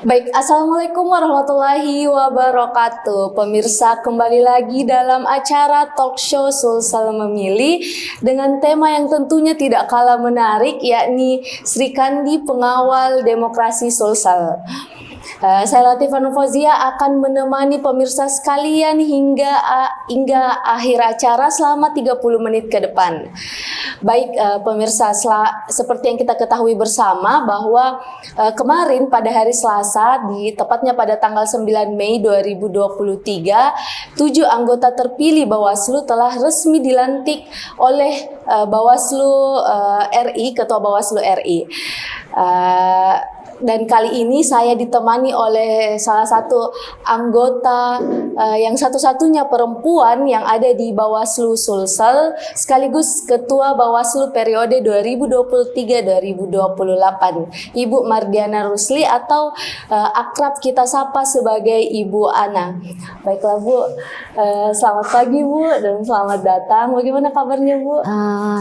Baik, Assalamualaikum warahmatullahi wabarakatuh. Pemirsa, kembali lagi dalam acara talk show Sulsel Memilih dengan tema yang tentunya tidak kalah menarik, yakni Sri Kandi Pengawal Demokrasi Sulsel. Saya Latifah Fauzia akan menemani pemirsa sekalian hingga akhir acara selama 30 menit ke depan. Baik pemirsa, seperti yang kita ketahui bersama bahwa kemarin pada hari Selasa, tepatnya pada tanggal 9 Mei 2023, 7 anggota terpilih Bawaslu telah resmi dilantik oleh Bawaslu RI, Ketua Bawaslu RI. Dan kali ini saya ditemani oleh salah satu anggota yang satu-satunya perempuan yang ada di Bawaslu Sulsel, sekaligus Ketua Bawaslu periode 2023-2028, Ibu Mardiana Rusli atau akrab kita sapa sebagai Ibu Ana. Baiklah Bu, selamat pagi Bu dan selamat datang. Bagaimana kabarnya Bu?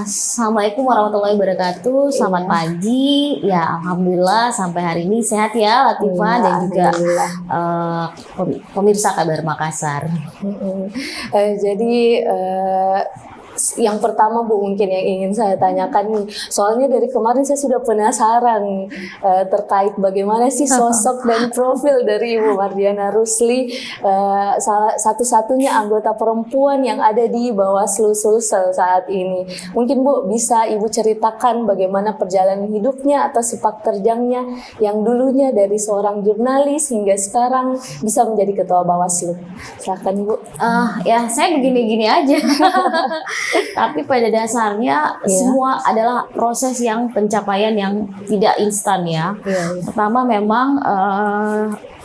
Assalamualaikum warahmatullahi wabarakatuh. Selamat pagi. Ya, alhamdulillah sampai hari ini sehat ya Latifah dan juga pemirsa Kabar Makassar. Jadi yang pertama Bu, mungkin yang ingin saya tanyakan nih, soalnya dari kemarin saya sudah penasaran terkait bagaimana sih sosok dan profil dari Ibu Mardiana Rusli, satu-satunya anggota perempuan yang ada di Bawaslu Sulsel saat ini. Mungkin Bu bisa Ibu ceritakan bagaimana perjalanan hidupnya atau sepak terjangnya yang dulunya dari seorang jurnalis hingga sekarang bisa menjadi Ketua Bawaslu. Silakan Bu. Ya saya begini-gini aja. Tapi pada dasarnya semua adalah proses yang pencapaian yang tidak instan ya. Pertama memang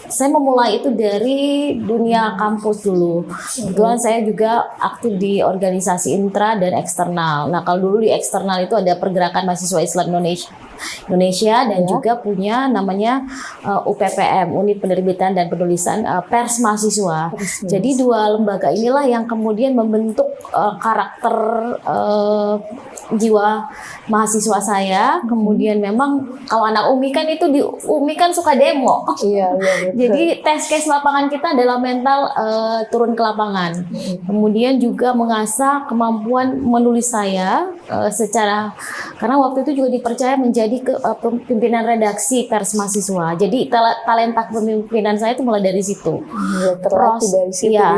saya memulai itu dari dunia kampus dulu. Kebetulan saya juga aktif di organisasi intra dan eksternal. Nah kalau dulu di eksternal itu ada Pergerakan Mahasiswa Islam Indonesia dan juga punya namanya UPPM, Unit Penerbitan dan Penulisan Pers Mahasiswa. Jadi dua lembaga inilah yang kemudian membentuk karakter jiwa mahasiswa saya. Kemudian memang kalau anak UMI kan itu di UMI kan suka demo. Jadi test case lapangan kita adalah mental turun ke lapangan. Kemudian juga mengasah kemampuan menulis saya karena waktu itu juga dipercaya menjadi pimpinan redaksi Pers Mahasiswa. Jadi talenta kepemimpinan saya itu mulai dari situ.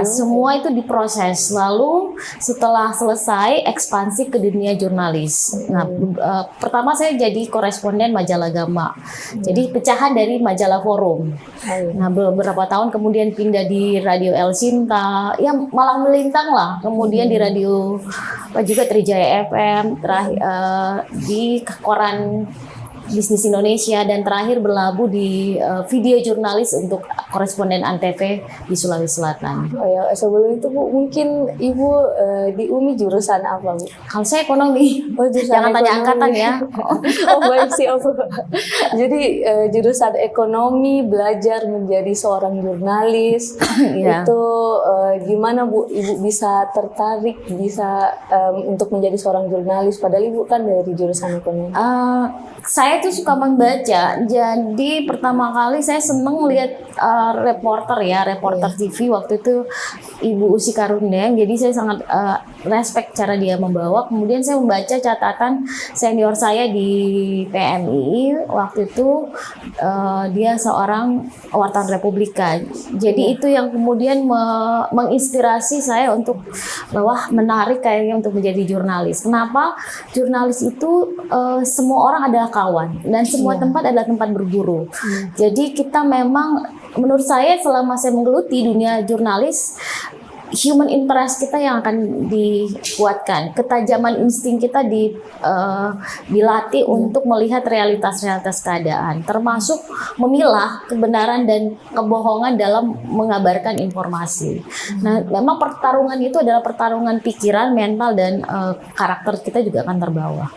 Semua itu diproses. Lalu setelah selesai ekspansi ke dunia jurnalis. Nah, pertama saya jadi koresponden majalah Gama. Jadi pecahan dari majalah Forum. Nah, beberapa tahun kemudian pindah di Radio El Sinta, ya malah melintang lah. Kemudian di radio juga Trijaya FM, terakhir di koran Bisnis Indonesia, dan terakhir berlabuh di video jurnalis untuk koresponden Antv di Sulawesi Selatan. Sebelum itu Bu, mungkin Ibu di UMI jurusan apa Bu? Kalau saya ekonomi. Jangan ekonomi. Tanya angkatan ya. Baik sih Bu. Jadi jurusan ekonomi, belajar menjadi seorang jurnalis. Itu gimana Bu Ibu bisa tertarik untuk menjadi seorang jurnalis padahal Ibu kan dari jurusan ekonomi? Saya tuh suka membaca, jadi pertama kali saya seneng lihat reporter TV waktu itu Ibu Usi Karundeng, jadi saya sangat respect cara dia membawa. Kemudian saya membaca catatan senior saya di PMI waktu itu, dia seorang wartawan Republika, jadi itu yang kemudian menginspirasi saya untuk bahwa menarik kayaknya untuk menjadi jurnalis. Kenapa? Jurnalis itu semua orang adalah kawan dan semua tempat adalah tempat berburu. Jadi kita memang, menurut saya selama saya menggeluti dunia jurnalis, human interest kita yang akan dikuatkan, ketajaman insting kita dilatih untuk melihat realitas-realitas keadaan, termasuk memilah kebenaran dan kebohongan dalam mengabarkan informasi. Nah, memang pertarungan itu adalah pertarungan pikiran, mental, dan karakter kita juga akan terbawa.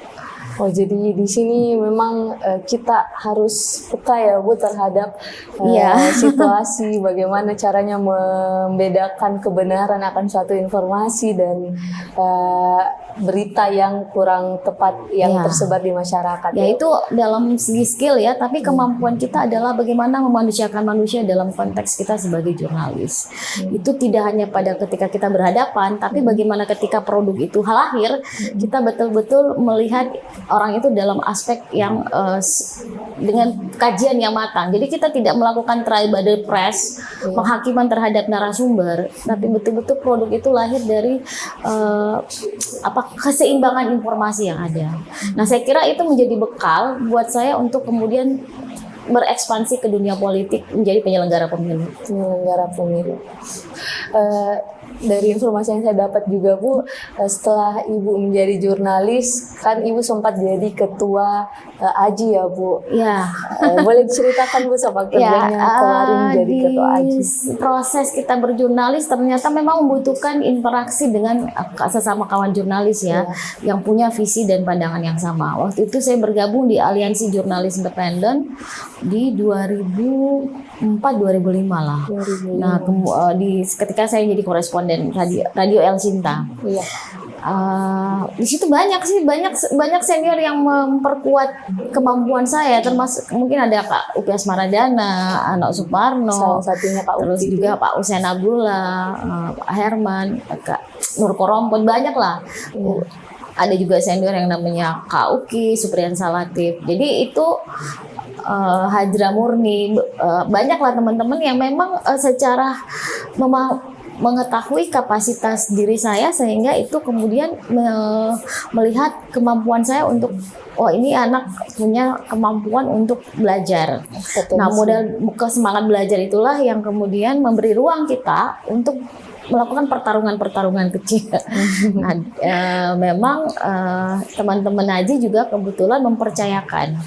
Oh, jadi di sini memang kita harus peka ya Bu terhadap Iya. situasi, bagaimana caranya membedakan kebenaran akan suatu informasi dan berita yang kurang tepat yang Iya. tersebar di masyarakat. Ya itu dalam segi skill ya, tapi kemampuan kita adalah bagaimana memanusiakan manusia dalam konteks kita sebagai jurnalis. Itu tidak hanya pada ketika kita berhadapan, tapi bagaimana ketika produk itu lahir, kita betul-betul melihat orang itu dalam aspek yang dengan kajian yang matang. Jadi kita tidak melakukan trial by the press, penghakiman terhadap narasumber, tapi betul-betul produk itu lahir dari keseimbangan informasi yang ada. Nah, saya kira itu menjadi bekal buat saya untuk kemudian berekspansi ke dunia politik menjadi penyelenggara pemilu. Penyelenggara pemilu. Dari informasi yang saya dapat juga Bu, setelah Ibu menjadi jurnalis, kan Ibu sempat jadi ketua AJI ya Bu. Ya. Boleh diceritakan Bu sepak terjangnya kemarin jadi ketua AJI? Proses kita berjurnalis ternyata memang membutuhkan interaksi dengan sesama kawan jurnalis ya, yang punya visi dan pandangan yang sama. Waktu itu saya bergabung di Aliansi Jurnalis Independen di 2004-2005 lah. 2005. Nah, ketika saya jadi koresponden Radio El Sinta. Iya. Di situ banyak senior yang memperkuat kemampuan saya, termasuk mungkin ada Kak Upi Asmaradana, Anak Suparno, Salah satunya Pak terus Upi. juga Pak Usen Abdullah, Pak Herman, Kak Nur Korompon, banyak lah. Ada juga senior yang namanya Kak Uki, Supriyan Salatif. Jadi itu Hajra Murni, banyaklah teman-teman yang memang secara mengetahui kapasitas diri saya, sehingga itu kemudian melihat kemampuan saya untuk ini anak punya kemampuan untuk belajar. Potensi. Nah, modal semangat belajar itulah yang kemudian memberi ruang kita untuk melakukan pertarungan kecil. Nah, memang teman-teman Aji juga kebetulan mempercayakan,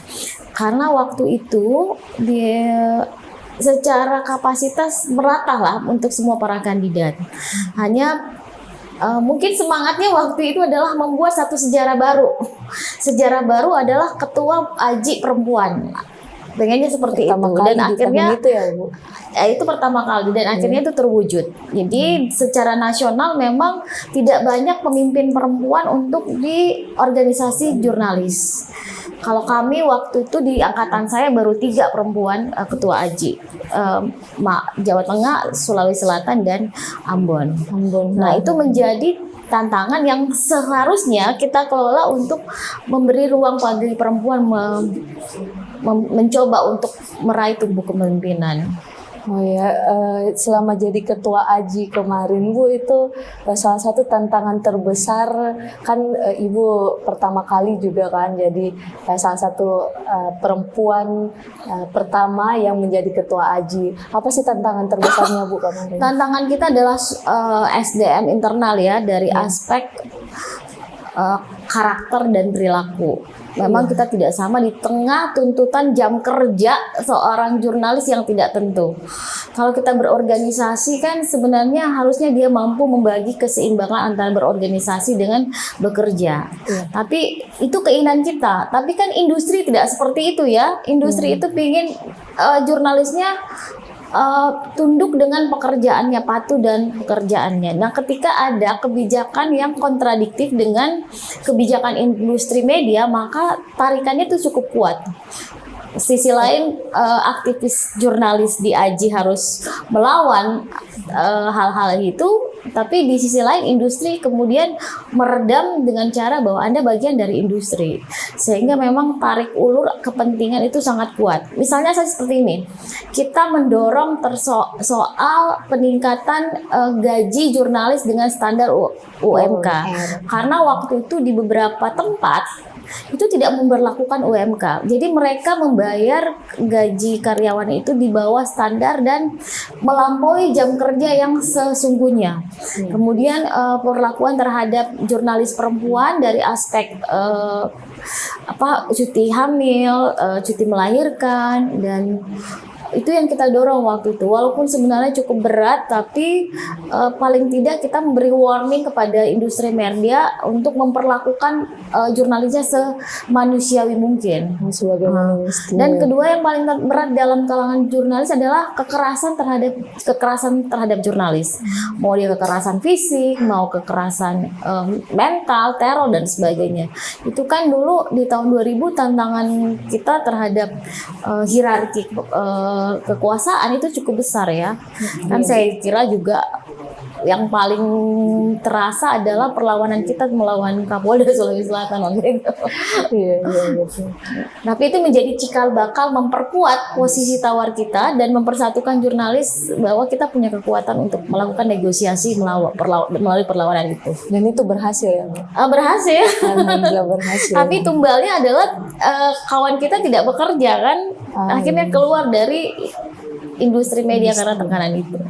karena waktu itu secara kapasitas merata lah untuk semua para kandidat. Hanya mungkin semangatnya waktu itu adalah membuat satu sejarah baru. Sejarah baru adalah ketua AJI perempuan. Pengennya seperti Pertama itu, kali dan di akhirnya tahun itu ya Bu. itu pertama kali, dan akhirnya itu terwujud. Jadi secara nasional memang tidak banyak pemimpin perempuan untuk di organisasi jurnalis. Kalau kami waktu itu di angkatan saya baru 3 perempuan ketua AJI, Jawa Tengah, Sulawesi Selatan, dan Ambon. Nah, itu menjadi tantangan yang seharusnya kita kelola untuk memberi ruang bagi perempuan mencoba untuk meraih tubuh kepemimpinan. Oh ya, selama jadi ketua AJI kemarin Bu, itu salah satu tantangan terbesar kan, Ibu pertama kali juga kan jadi salah satu perempuan pertama yang menjadi ketua AJI. Apa sih tantangan terbesarnya Bu kemarin? Tantangan kita adalah SDM internal ya, dari aspek karakter dan perilaku. Memang kita tidak sama di tengah tuntutan jam kerja seorang jurnalis yang tidak tentu. Kalau kita berorganisasi kan sebenarnya harusnya dia mampu membagi keseimbangan antara berorganisasi dengan bekerja. Tapi itu keinginan kita. Tapi kan industri tidak seperti itu ya. Industri itu pingin jurnalisnya tunduk dengan pekerjaannya, patuh dan pekerjaannya. Nah, ketika ada kebijakan yang kontradiktif dengan kebijakan industri media, maka tarikannya itu cukup kuat. Sisi lain, aktivis jurnalis di AJI harus melawan hal-hal itu, tapi di sisi lain industri kemudian meredam dengan cara bahwa Anda bagian dari industri, sehingga memang tarik ulur kepentingan itu sangat kuat. Misalnya saya seperti ini, kita mendorong soal peningkatan gaji jurnalis dengan standar UMK, karena waktu itu di beberapa tempat itu tidak memberlakukan UMK. Jadi mereka membayar gaji karyawan itu di bawah standar dan melampaui jam kerja yang sesungguhnya. Kemudian perlakuan terhadap jurnalis perempuan dari aspek cuti hamil, cuti melahirkan, dan itu yang kita dorong waktu itu. Walaupun sebenarnya cukup berat, tapi paling tidak kita memberi warning kepada industri media untuk memperlakukan jurnalisnya semanusiawi mungkin. Sebagaimana mestinya. Dan kedua yang paling berat dalam kalangan jurnalis adalah kekerasan terhadap jurnalis. Mau dia kekerasan fisik, mau kekerasan mental, teror dan sebagainya. Itu kan dulu di tahun 2000 tantangan kita terhadap hierarki kekuasaan itu cukup besar ya. Kan saya kira juga yang paling terasa adalah perlawanan kita melawan Kapolda Sulawesi Selatan waktu itu. Iya, betul. Tapi itu menjadi cikal bakal memperkuat posisi tawar kita dan mempersatukan jurnalis bahwa kita punya kekuatan untuk melakukan negosiasi melalui perlawanan itu. Dan itu berhasil ya, Bu? Berhasil. Alhamdulillah berhasil. Tapi tumbalnya adalah kawan kita tidak bekerja kan, akhirnya keluar dari industri media karena tekanan itu.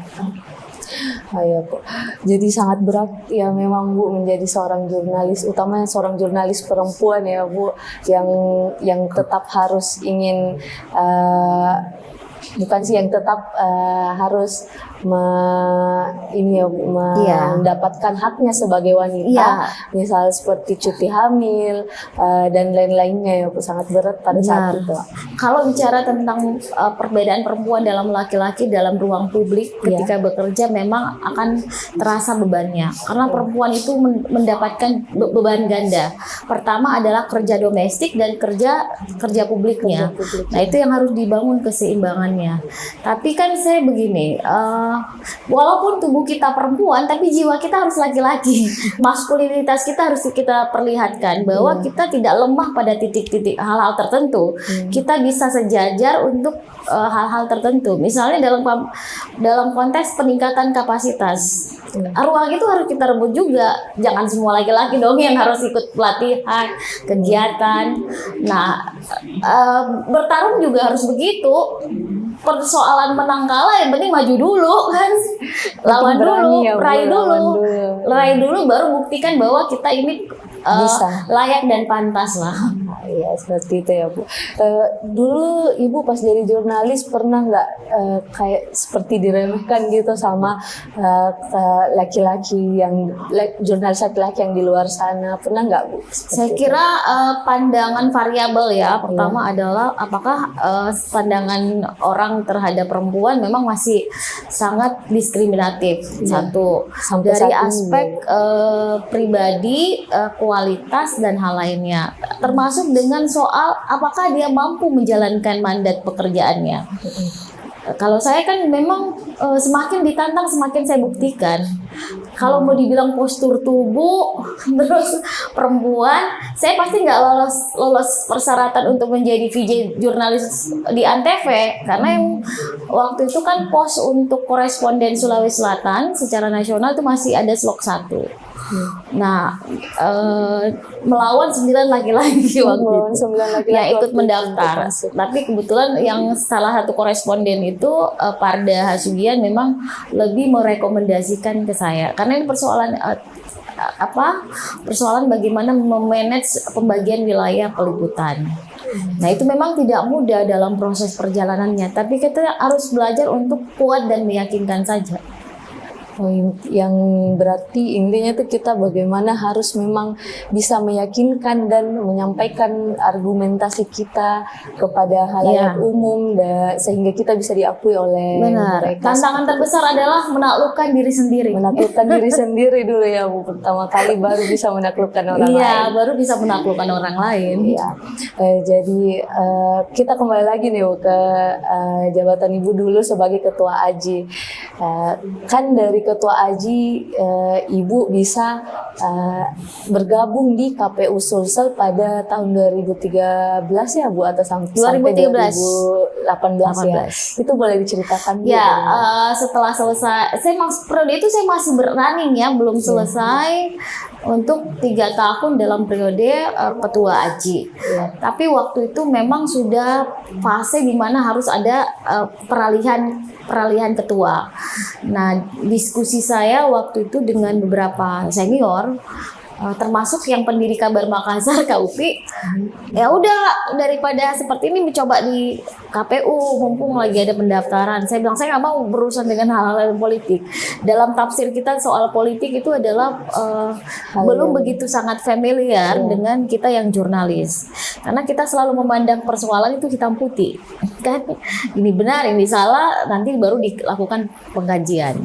Ya, Bu. Jadi sangat berat ya memang, Bu, menjadi seorang jurnalis, utamanya seorang jurnalis perempuan ya, Bu, yang tetap harus ingin bukan sih yang tetap harus mendapatkan haknya sebagai wanita, misal seperti cuti hamil dan lain-lainnya ya, Bu, sangat berat pada saat itu. Kalau bicara tentang perbedaan perempuan dalam laki-laki dalam ruang publik ketika bekerja memang akan terasa bebannya karena perempuan itu mendapatkan beban ganda. Pertama adalah kerja domestik dan kerja publiknya. Nah, itu yang harus dibangun keseimbangannya. Tapi kan saya begini, walaupun tubuh kita perempuan, tapi jiwa kita harus laki-laki. Maskulinitas kita harus kita perlihatkan bahwa kita tidak lemah pada titik-titik hal-hal tertentu. Kita bisa sejajar untuk hal-hal tertentu. Misalnya dalam konteks peningkatan kapasitas, ruang itu harus kita rebut juga. Jangan semua laki-laki dong yang harus ikut pelatihan, kegiatan. Nah, bertarung juga harus begitu. Persoalan menang kalah yang penting maju dulu kan, lawan dulu, raih dulu, baru buktikan bahwa kita ini bisa layak dan pantas lah. Iya, seperti itu ya, Bu. Dulu Ibu pas jadi jurnalis pernah nggak kayak seperti diremehkan gitu sama laki-laki jurnalis laki-laki yang di luar sana, pernah nggak, Bu? Saya kira pandangan variabel ya. Pertama adalah apakah pandangan orang terhadap perempuan memang masih sangat diskriminatif. Satu, dari aspek pribadi, kualitas dan hal lainnya, termasuk dengan soal apakah dia mampu menjalankan mandat pekerjaannya. Kalau saya kan memang semakin ditantang semakin saya buktikan. Kalau mau dibilang postur tubuh terus perempuan, saya pasti nggak lolos persyaratan untuk menjadi VJ jurnalis di Antv karena yang waktu itu kan pos untuk koresponden Sulawesi Selatan secara nasional itu masih ada slot 1. Nah, melawan 9 laki-laki waktu itu yang ikut mendaftar. Tapi kebetulan yang salah satu koresponden itu Parda Hasugian memang lebih merekomendasikan ke saya karena ini persoalan persoalan bagaimana memanage pembagian wilayah peliputan. Nah, itu memang tidak mudah dalam proses perjalanannya, tapi kita harus belajar untuk kuat dan meyakinkan saja. Yang berarti intinya tuh kita bagaimana harus memang bisa meyakinkan dan menyampaikan argumentasi kita kepada halayak umum sehingga kita bisa diakui oleh mereka. Tantangan terbesar adalah menaklukkan diri sendiri. Menaklukkan diri sendiri dulu ya, Bu. Pertama kali baru bisa menaklukkan orang lain. Iya, baru bisa menaklukkan orang lain. Iya. Jadi kita kembali lagi nih, Bu, ke jabatan Ibu dulu sebagai Ketua AJI. Kan dari Ketua AJI, Ibu bisa bergabung di KPU Sulsel pada tahun 2013 ya, Bu, atau sampai 2018 ya. Itu boleh diceritakan? Ya, setelah selesai, periode itu saya masih berrunning ya, belum selesai untuk 3 tahun dalam periode Ketua AJI. Tapi waktu itu memang sudah fase di mana harus ada peralihan ketua. Nah, diskusi saya waktu itu dengan beberapa senior, termasuk yang pendiri Kabar Makassar KUPI. Ya udah, daripada seperti ini mencoba di KPU mumpung lagi ada pendaftaran. Saya bilang saya nggak mau berurusan dengan hal-hal politik. Dalam tafsir kita soal politik itu adalah belum begitu sangat familiar dengan kita yang jurnalis. Karena kita selalu memandang persoalan itu hitam putih. Kan ini benar, ini salah, nanti baru dilakukan pengkajian.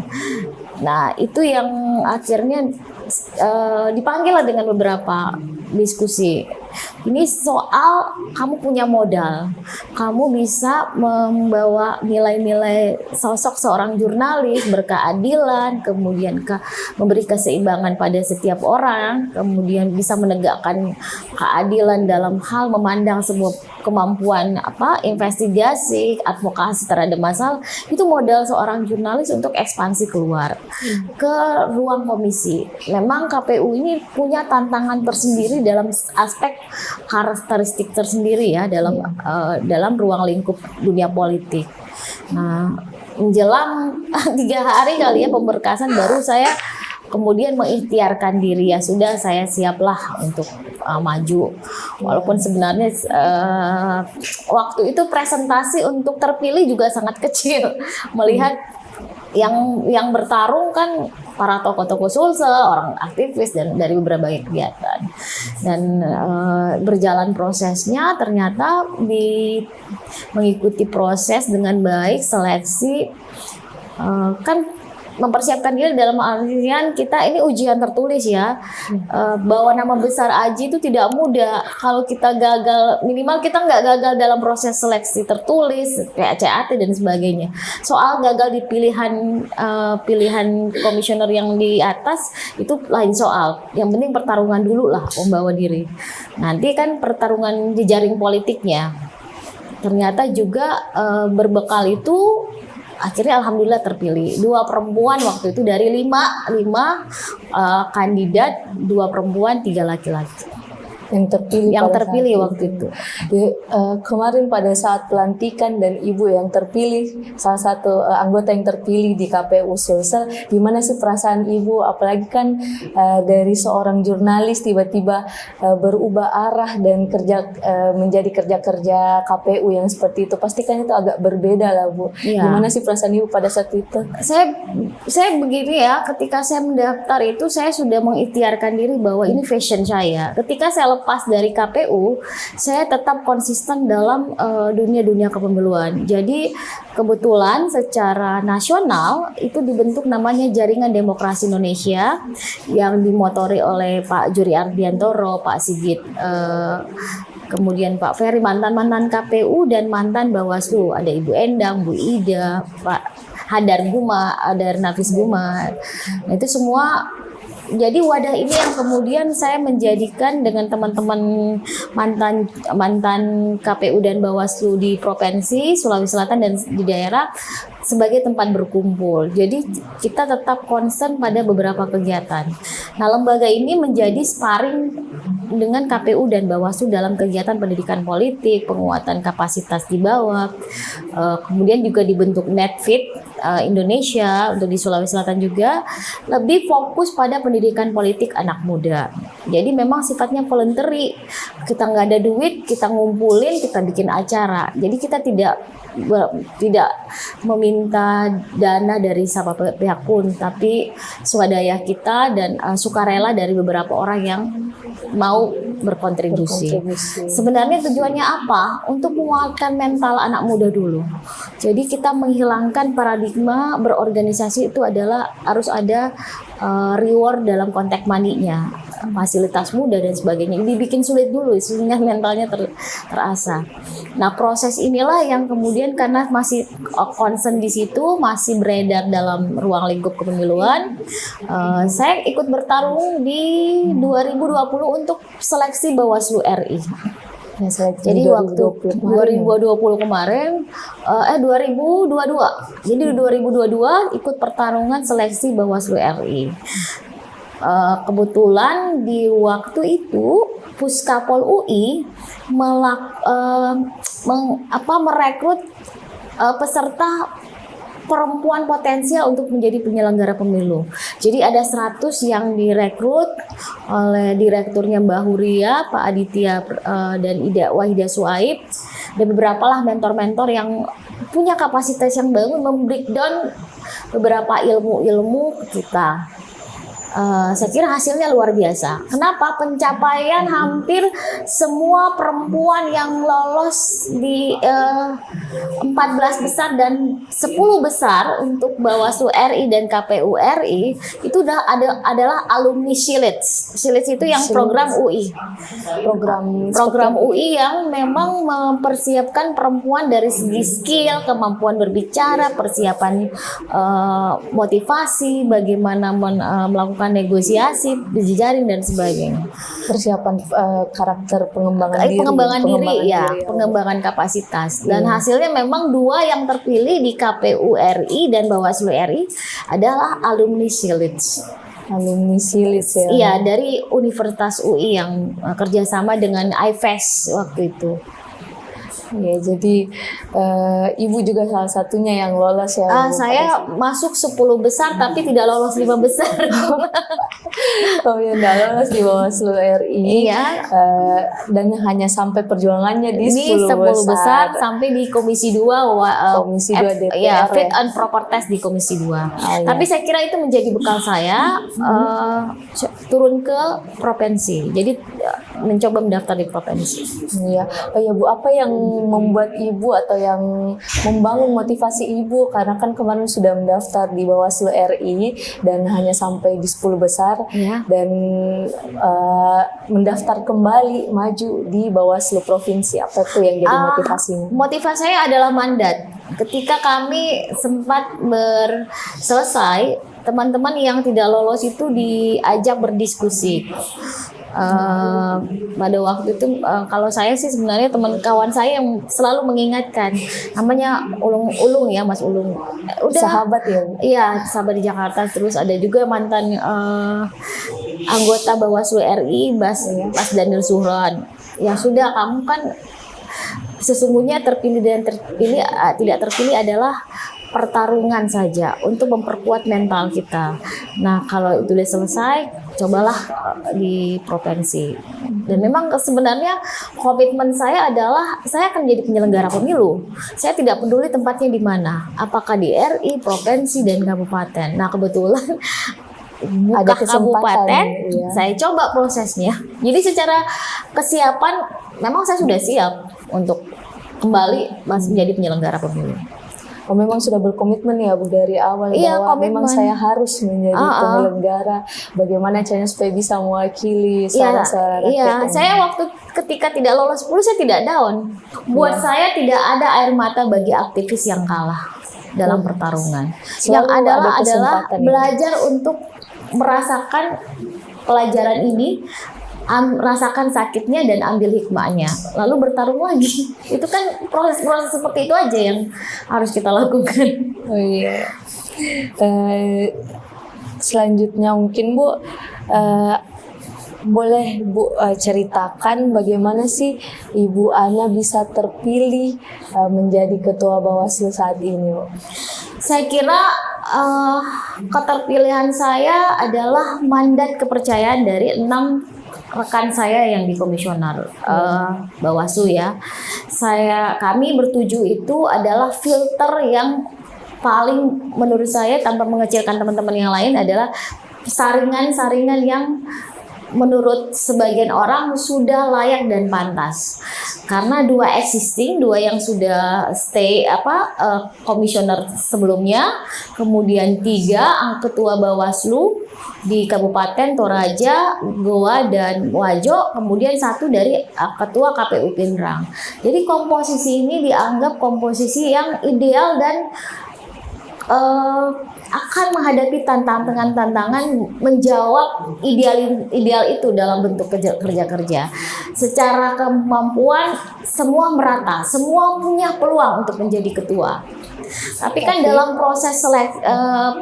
Nah, itu yang akhirnya dipanggil lah dengan beberapa diskusi. Ini soal kamu punya modal, kamu bisa membawa nilai-nilai sosok seorang jurnalis berkeadilan, kemudian memberi keseimbangan pada setiap orang, kemudian bisa menegakkan keadilan dalam hal memandang sebuah kemampuan investigasi, advokasi terhadap masalah. Itu modal seorang jurnalis untuk ekspansi keluar ke ruang komisi. Memang KPU ini punya tantangan tersendiri dalam aspek karakteristik tersendiri ya dalam ruang lingkup dunia politik. Nah, menjelang 3 hari kali ya pemberkasan baru saya kemudian mengikhtiarkan diri, ya sudah saya siaplah untuk maju. Walaupun sebenarnya waktu itu presentasi untuk terpilih juga sangat kecil melihat yang bertarung kan para tokoh-tokoh Sulsel, orang aktivis dan dari berbagai kegiatan. Dan berjalan prosesnya ternyata mengikuti proses dengan baik, seleksi kan mempersiapkan diri dalam artian kita ini ujian tertulis ya. Bawa nama besar Aji itu tidak mudah. Kalau kita gagal, minimal kita nggak gagal dalam proses seleksi tertulis kayak CAT dan sebagainya. Soal gagal di pilihan komisioner yang di atas itu lain soal. Yang penting pertarungan dulu lah, membawa diri. Nanti kan pertarungan di jaring politiknya. Ternyata juga berbekal itu akhirnya alhamdulillah terpilih 2 perempuan waktu itu dari 5 kandidat, 2 perempuan 3 laki-laki yang terpilih waktu itu. Kemarin pada saat pelantikan dan ibu yang terpilih, salah satu anggota yang terpilih di KPU Sulsel, gimana sih perasaan ibu? Apalagi kan dari seorang jurnalis tiba-tiba berubah arah dan menjadi kerja KPU yang seperti itu, pasti kan itu agak berbeda lah Bu. Ya. Gimana sih perasaan ibu pada saat itu? Saya begini ya, ketika saya mendaftar itu saya sudah mengikhtiarkan diri bahwa ini fashion saya. Ketika saya lepas dari KPU, saya tetap konsisten dalam dunia kepemiluan. Jadi kebetulan secara nasional itu dibentuk namanya Jaringan Demokrasi Indonesia yang dimotori oleh Pak Juri Ardiantoro, Pak Sigit, kemudian Pak Ferry, mantan KPU dan mantan Bawaslu, ada Ibu Endang, Bu Ida, Pak Hadar Nafis Guma. Nah, itu semua. Jadi wadah ini yang kemudian saya menjadikan dengan teman-teman mantan KPU dan Bawaslu di provinsi Sulawesi Selatan dan di daerah sebagai tempat berkumpul. Jadi kita tetap concern pada beberapa kegiatan. Nah, lembaga ini menjadi sparring dengan KPU dan Bawaslu dalam kegiatan pendidikan politik, penguatan kapasitas di bawah. Kemudian juga dibentuk Netfit Indonesia untuk di Sulawesi Selatan juga, lebih fokus pada pendidikan politik anak muda. Jadi memang sifatnya voluntary. Kita nggak ada duit, kita ngumpulin, kita bikin acara. Jadi kita tidak meminta dana dari siapa pihak pun, tapi swadaya kita dan sukarela dari beberapa orang yang mau berkontribusi. Sebenarnya tujuannya apa? Untuk menguatkan mental anak muda dulu. Jadi kita menghilangkan paradigma berorganisasi itu adalah harus ada reward dalam konteks money-nya, fasilitas muda dan sebagainya. Dibikin sulit dulu sehingga mentalnya terasa. Nah, proses inilah yang kemudian karena masih concern di situ, masih beredar dalam ruang lingkup kepemiluan, saya ikut bertarung di 2020 untuk seleksi Bawaslu RI. Ya, jadi waktu 2020 kemarin, 2022. Jadi 2022 ikut pertarungan seleksi Bawaslu RI. Kebetulan di waktu itu Puskapol UI merekrut peserta perempuan potensial untuk menjadi penyelenggara pemilu. Jadi ada 100 yang direkrut oleh direkturnya Mbak Huria, Pak Aditya dan Ida Wahida Suaib, dan beberapa lah mentor-mentor yang punya kapasitas yang bangun membreakdown beberapa ilmu-ilmu ke kita. Saya kira hasilnya luar biasa. Kenapa? Pencapaian hampir semua perempuan yang lolos di 14 besar dan 10 besar untuk Bawaslu RI dan KPU RI itu adalah alumni Shilits. Shilits itu yang program UI. Program UI yang memang mempersiapkan perempuan dari segi skill, kemampuan berbicara, persiapan motivasi, bagaimana melakukan negosiasi, berjejaring dan sebagainya. Persiapan karakter pengembangan diri. Pengembangan kapasitas. Dan hasilnya memang 2 yang terpilih di KPU RI dan Bawaslu RI adalah alumni Shilits. Alumni Shilits ya. Iya, dari Universitas UI yang kerjasama dengan IFES waktu itu. Ya, jadi ibu juga salah satunya yang lolos ya. Saya masuk 10 besar tapi tidak lolos 5 besar. Oh ya, nggak lolos di Bawaslu RI. Iya. Dan hanya sampai perjuangannya di 10 besar sampai di Komisi 2 Komisi 2 DPR. Fit and Proper Test di Komisi 2. Tapi saya kira itu menjadi bekal saya turun ke provinsi. Jadi mencoba mendaftar di provinsi. Iya. Oh ya Bu, apa yang membuat ibu atau yang membangun motivasi ibu, karena kan kemarin sudah mendaftar di Bawaslu RI dan hanya sampai di 10 besar dan mendaftar kembali maju di Bawaslu provinsi, apa tuh yang jadi motivasinya? Motivasi saya adalah mandat. Ketika kami sempat selesai, teman-teman yang tidak lolos itu diajak berdiskusi. Pada waktu itu kalau saya sih sebenarnya teman kawan saya yang selalu mengingatkan, namanya Ulung ya, Mas Ulung. Udah sahabat ya? Iya, sahabat di Jakarta. Terus ada juga mantan anggota Bawaslu RI, Mas Daniel Suhron. Ya sudah, kamu kan sesungguhnya terpilih dan tidak terpilih adalah pertarungan saja untuk memperkuat mental kita. Nah, kalau itu sudah selesai, cobalah di provinsi. Dan memang sebenarnya komitmen saya adalah saya akan menjadi penyelenggara pemilu. Saya tidak peduli tempatnya di mana, apakah di RI, provinsi, dan kabupaten. Nah, kebetulan ada kesempatan, saya coba prosesnya. Jadi secara kesiapan memang saya sudah siap untuk kembali menjadi penyelenggara pemilu. Oh, memang sudah berkomitmen ya Bu dari awal bahwa memang saya harus menjadi penyelenggara. Bagaimana caranya supaya bisa mewakili suara-suara rakyat? Iya, saya waktu ketika tidak lolos 10 saya tidak down. Buat saya tidak ada air mata bagi aktivis yang kalah dalam pertarungan. Yang adalah belajar untuk merasakan pelajaran ini, rasakan sakitnya dan ambil hikmahnya, lalu bertarung lagi. Itu kan proses-proses seperti itu aja yang harus kita lakukan. Oh iya. Selanjutnya mungkin Bu, boleh Bu ceritakan bagaimana sih Ibu Ana bisa terpilih menjadi Ketua Bawaslu saat ini, Bu? Saya kira keterpilihan saya adalah mandat kepercayaan dari 6 rekan saya yang di komisioner Bawaslu ya. Kami bertujuh itu adalah filter yang paling menurut saya, tanpa mengecilkan teman-teman yang lain, adalah saringan-saringan yang menurut sebagian orang sudah layak dan pantas. Karena 2 yang sudah komisioner sebelumnya, kemudian 3 ketua Bawaslu di Kabupaten Toraja, Goa, dan Wajo, kemudian 1 dari ketua KPU Pindrang. Jadi komposisi ini dianggap komposisi yang ideal dan akan menghadapi tantangan-tantangan menjawab ideal itu dalam bentuk kerja-kerja. Secara kemampuan semua merata, semua punya peluang untuk menjadi ketua. Tapi kan dalam proses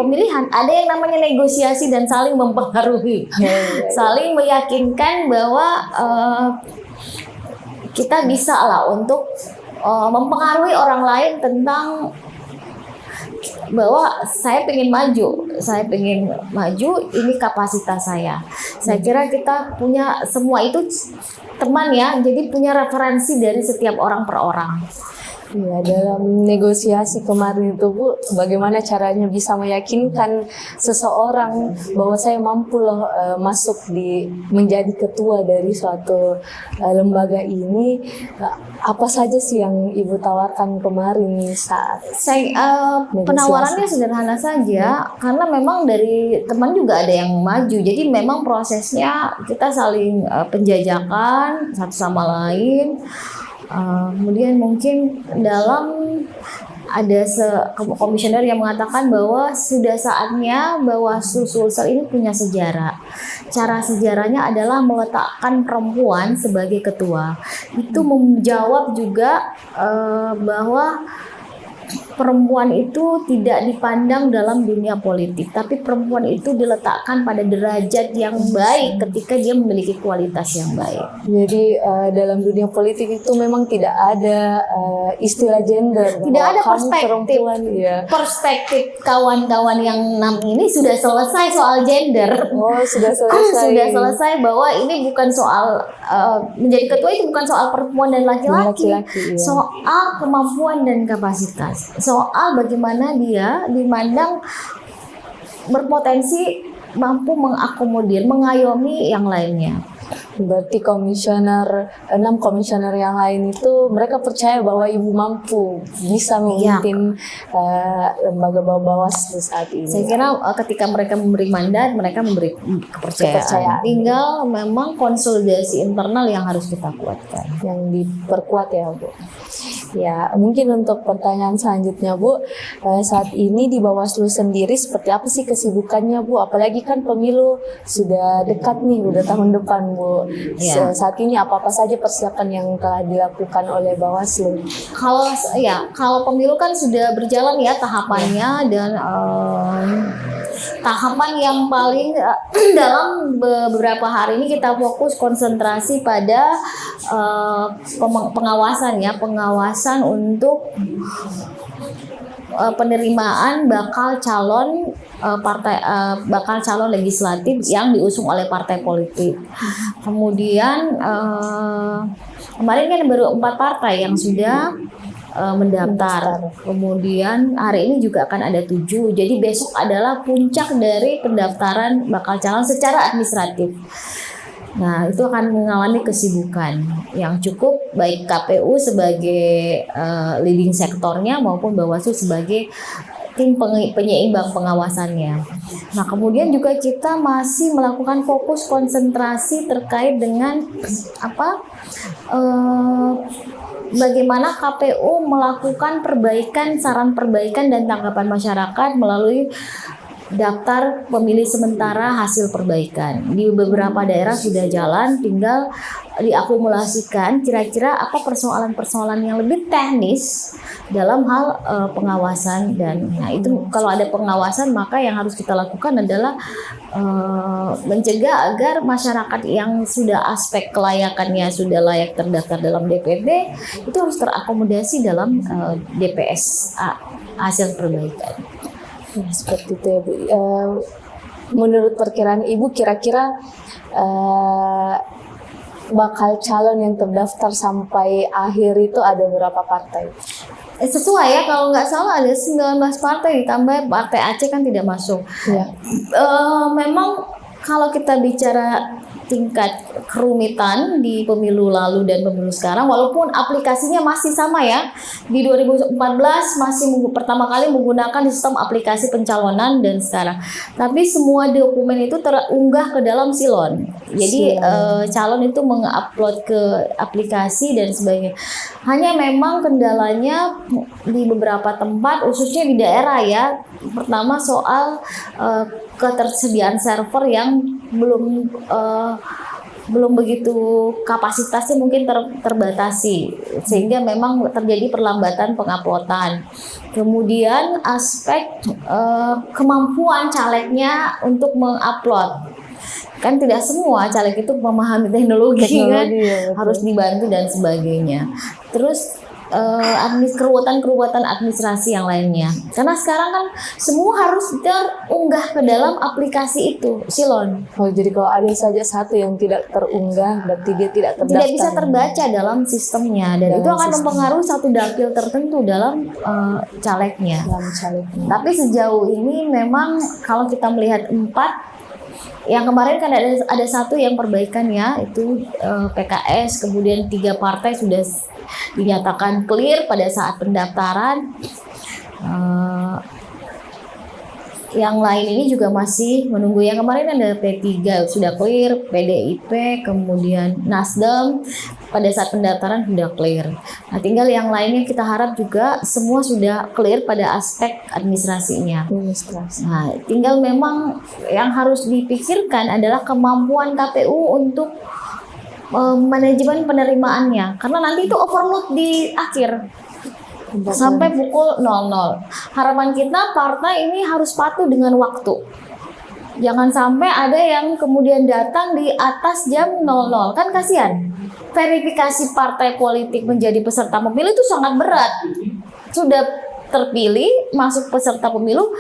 pemilihan ada yang namanya negosiasi dan saling mempengaruhi, saling meyakinkan bahwa kita bisa lah untuk mempengaruhi orang lain tentang bahwa saya pengen maju, ini kapasitas saya. Saya kira kita punya semua itu teman ya, jadi punya referensi dari setiap orang per orang. Ya, dalam negosiasi kemarin itu Bu, bagaimana caranya bisa meyakinkan seseorang bahwa saya mampu loh masuk menjadi ketua dari suatu lembaga ini? Apa saja sih yang Ibu tawarkan kemarin saat Penawarannya sederhana saja, karena memang dari teman juga ada yang maju, jadi memang prosesnya kita saling penjajakan satu sama lain. Kemudian mungkin ada komisioner yang mengatakan bahwa sudah saatnya Bawaslu Sulsel ini punya sejarah. Cara sejarahnya adalah meletakkan perempuan sebagai ketua. Itu menjawab juga bahwa perempuan itu tidak dipandang dalam dunia politik, tapi perempuan itu diletakkan pada derajat yang baik ketika dia memiliki kualitas yang baik. Jadi dalam dunia politik itu memang tidak ada istilah gender. Tidak ada perspektif. Ya. Perspektif kawan-kawan yang 6 ini sudah selesai soal gender. Oh, sudah selesai. Sudah selesai bahwa ini bukan soal menjadi ketua itu bukan soal perempuan dan laki-laki. Iya. Soal kemampuan dan kapasitas. Soal bagaimana dia dimandang berpotensi mampu mengakomodir, mengayomi yang lainnya. Berarti 6 komisioner yang lain itu mereka percaya bahwa Ibu mampu bisa memimpin lembaga Bawaslu saat ini. Saya kira ketika mereka memberi mandat, mereka memberi kepercayaan. Tinggal memang konsolidasi internal yang harus kita kuatkan, yang diperkuat ya Bu. Ya, mungkin untuk pertanyaan selanjutnya Bu, saat ini di Bawaslu sendiri seperti apa sih kesibukannya Bu? Apalagi kan pemilu sudah dekat nih, udah tahun depan Bu. Ya. Saat ini apa saja persiapan yang telah dilakukan oleh Bawaslu? Kalau pemilu kan sudah berjalan ya tahapannya, dan tahapan yang paling dalam beberapa hari ini kita fokus konsentrasi pada pengawasan untuk penerimaan bakal calon legislatif yang diusung oleh partai politik. Kemudian kemarin kan baru 4 partai yang sudah mendaftar. Kemudian hari ini juga akan ada 7. Jadi besok adalah puncak dari pendaftaran bakal calon secara administratif. Nah, itu akan mengalami kesibukan yang cukup, baik KPU sebagai leading sektornya maupun Bawaslu sebagai tim penyeimbang pengawasannya. Nah, kemudian juga kita masih melakukan fokus konsentrasi terkait dengan bagaimana KPU melakukan saran perbaikan dan tanggapan masyarakat melalui daftar pemilih sementara hasil perbaikan. Di beberapa daerah sudah jalan, tinggal diakumulasikan kira-kira apa persoalan-persoalan yang lebih teknis dalam hal pengawasan. Dan itu kalau ada pengawasan, maka yang harus kita lakukan adalah mencegah agar masyarakat yang sudah aspek kelayakannya sudah layak terdaftar dalam DPD itu harus terakomodasi dalam DPS hasil perbaikan. Ya, seperti itu ya Bu. Menurut perkiraan Ibu kira-kira bakal calon yang terdaftar sampai akhir itu ada berapa partai? Sesuai ya, kalau nggak salah ada 19 partai ditambah partai Aceh kan tidak masuk. Ya. Memang kalau kita bicara tingkat kerumitan di pemilu lalu dan pemilu sekarang, walaupun aplikasinya masih sama ya, di 2014 masih pertama kali menggunakan sistem aplikasi pencalonan dan sekarang, tapi semua dokumen itu terunggah ke dalam Silon. Jadi calon itu mengupload ke aplikasi dan sebagainya. Hanya memang kendalanya di beberapa tempat, khususnya di daerah ya. Pertama soal ketersediaan server yang belum begitu, kapasitasnya mungkin terbatasi, sehingga memang terjadi perlambatan penguploadan. Kemudian aspek kemampuan calegnya untuk mengupload, kan tidak semua caleg itu memahami teknologi kan, ya, harus dibantu dan sebagainya. Terus keruwetan administrasi yang lainnya. Karena sekarang kan semua harus terunggah ke dalam aplikasi itu, Silon. Oh, jadi kalau ada saja satu yang tidak terunggah, berarti dia tidak terdaftar. Tidak bisa terbaca dalam sistemnya, dan Dalam itu akan sistem. mempengaruhi satu dapil tertentu dalam calegnya. Dalam calegnya. Tapi sejauh ini memang kalau kita melihat 4, yang kemarin kan ada satu yang perbaikan ya, itu PKS, kemudian 3 partai sudah dinyatakan clear pada saat pendaftaran. Yang lain ini juga masih menunggu. Yang kemarin ada P3 sudah clear, PDIP, kemudian Nasdem pada saat pendaftaran sudah clear. Nah, tinggal yang lainnya kita harap juga semua sudah clear pada aspek administrasinya. Administrasi. Nah, tinggal memang yang harus dipikirkan adalah kemampuan KPU untuk manajemen penerimaannya, karena nanti itu overload di akhir sampai pukul 00. Harapan kita partai ini harus patuh dengan waktu. Jangan sampai ada yang kemudian datang di atas jam 00, kan kasihan. Verifikasi partai politik menjadi peserta pemilu itu sangat berat. Sudah terpilih, masuk peserta pemilu,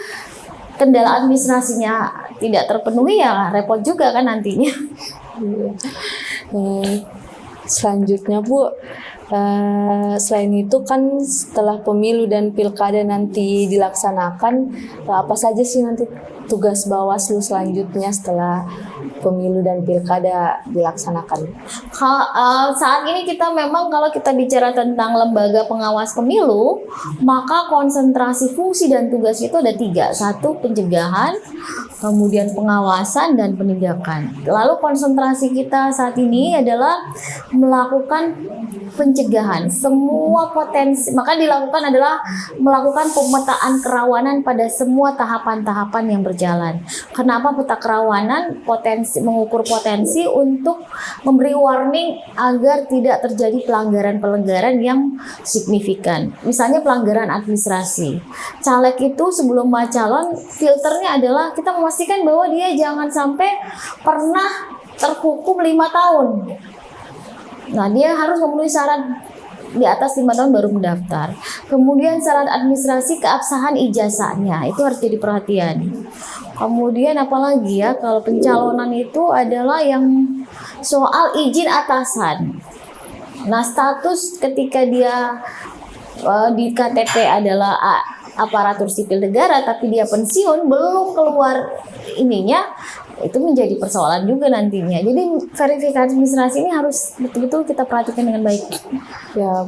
kendala administrasinya tidak terpenuhi, ya repot juga kan nantinya. Selanjutnya Bu, selain itu kan setelah pemilu dan pilkada nanti dilaksanakan, apa saja sih nanti tugas Bawaslu selanjutnya setelah pemilu dan pilkada dilaksanakan? Saat ini kita memang kalau kita bicara tentang lembaga pengawas pemilu, maka konsentrasi fungsi dan tugas itu ada 3. 1, pencegahan, kemudian pengawasan dan penindakan. Lalu konsentrasi kita saat ini adalah melakukan pencegahan semua potensi, maka dilakukan adalah melakukan pemetaan kerawanan pada semua tahapan-tahapan yang berjalan. Kenapa peta kerawanan? Mengukur potensi untuk memberi warning agar tidak terjadi pelanggaran-pelanggaran yang signifikan. Misalnya pelanggaran administrasi. Caleg itu sebelum calon, filternya adalah kita memastikan bahwa dia jangan sampai pernah terhukum 5 tahun. Nah, dia harus memenuhi syarat di atas 5 tahun baru mendaftar. Kemudian syarat administrasi keabsahan ijazahnya itu harus jadi perhatian. Kemudian apalagi ya, kalau pencalonan itu adalah yang soal izin atasan. Nah, status ketika dia di KTP adalah aparatur sipil negara, tapi dia pensiun belum keluar ininya, itu menjadi persoalan juga nantinya. Jadi verifikasi administrasi ini harus betul-betul kita perhatikan dengan baik. Ya,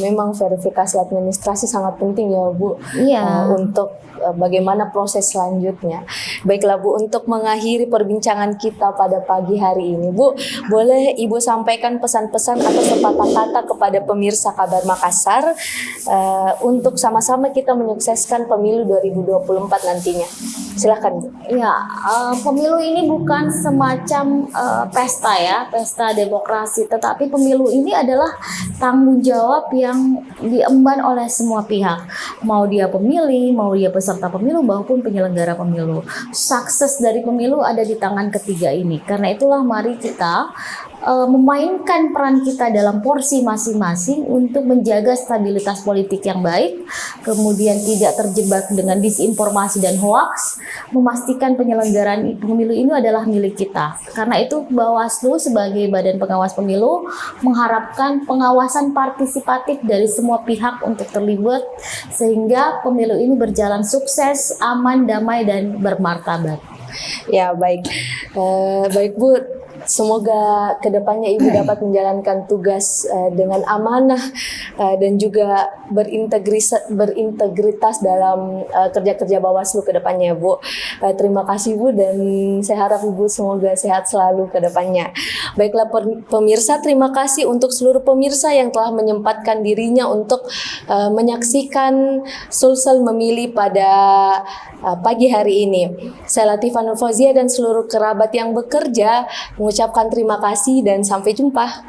memang verifikasi administrasi sangat penting ya Bu. Iya. Untuk bagaimana proses selanjutnya. Baiklah Bu, untuk mengakhiri perbincangan kita pada pagi hari ini, Bu, boleh Ibu sampaikan pesan-pesan atau sepatah kata kepada pemirsa Kabar Makassar untuk sama-sama kita menyukseskan pemilu 2024 nantinya. Silakan Bu. Ya, pemilu ini bukan semacam pesta ya, pesta demokrasi, tetapi pemilu ini adalah tanggung jawab yang diemban oleh semua pihak. Mau dia pemilih, mau dia peserta pemilu maupun penyelenggara pemilu. Sukses dari pemilu ada di tangan ketiga ini. Karena itulah mari kita memainkan peran kita dalam porsi masing-masing untuk menjaga stabilitas politik yang baik, kemudian tidak terjebak dengan disinformasi dan hoaks, memastikan penyelenggaraan pemilu ini adalah milik kita. Karena itu Bawaslu sebagai badan pengawas pemilu mengharapkan pengawasan partisipatif dari semua pihak untuk terlibat sehingga pemilu ini berjalan sukses, aman, damai, dan bermartabat. Ya, baik. Baik Bu, semoga kedepannya Ibu dapat menjalankan tugas dengan amanah dan juga berintegritas dalam kerja-kerja Bawaslu kedepannya Bu. Terima kasih Bu, dan saya harap Ibu semoga sehat selalu kedepannya. Baiklah pemirsa, terima kasih untuk seluruh pemirsa yang telah menyempatkan dirinya untuk menyaksikan Sulsel Memilih pada pagi hari ini. Saya Latifah Nur Fauzia dan seluruh kerabat yang bekerja mengucapkan terima kasih dan sampai jumpa.